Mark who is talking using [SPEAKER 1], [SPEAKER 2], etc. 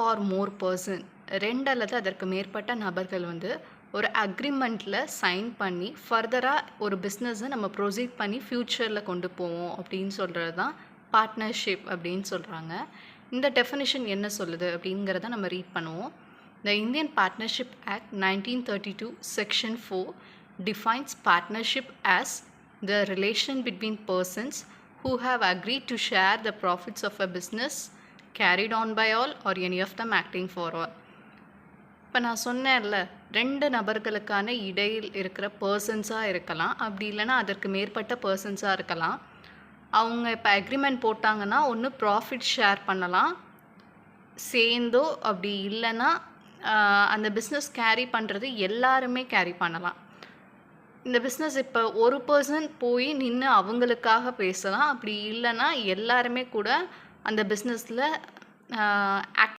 [SPEAKER 1] R மோர் person 2 அல்லது அதற்கு மேற்பட்ட நபர்கள் வந்து ஒரு அக்ரிமெண்ட்டில் சைன் பண்ணி ஃபர்தராக ஒரு பிஸ்னஸை நம்ம ப்ரொசீட் பண்ணி ஃப்யூச்சரில் கொண்டு போவோம் அப்படின்னு சொல்கிறது தான் பார்ட்னர்ஷிப் அப்படின்னு சொல்கிறாங்க. இந்த டெஃபினிஷன் என்ன சொல்லுது அப்படிங்கிறத நம்ம ரீட் பண்ணுவோம். The Indian Partnership Act 1932 Section 4 defines partnership as the relation between persons who have agreed to share the profits of a business carried on by all or any of them acting for all. இப்போ நான் சொன்னேன்ல 2 நபர்களுக்கான இடையில் இருக்கிற பர்சன்ஸாக இருக்கலாம், அப்படி இல்லைன்னா அதற்கு மேற்பட்ட பர்சன்ஸாக இருக்கலாம். அவங்க இப்போ அக்ரிமெண்ட் போட்டாங்கன்னா ஒன்று ப்ராஃபிட் ஷேர் பண்ணலாம் சேர்ந்தோ, அப்படி இல்லைன்னா அந்த பிஸ்னஸ் கேரி பண்ணுறது எல்லாருமே கேரி பண்ணலாம். இந்த பிஸ்னஸ் இப்போ ஒரு பர்சன் போய் நின்று அவங்களுக்காக பேசலாம், அப்படி இல்லைன்னா எல்லாருமே கூட அந்த பிஸ்னஸில் ஆக்ட்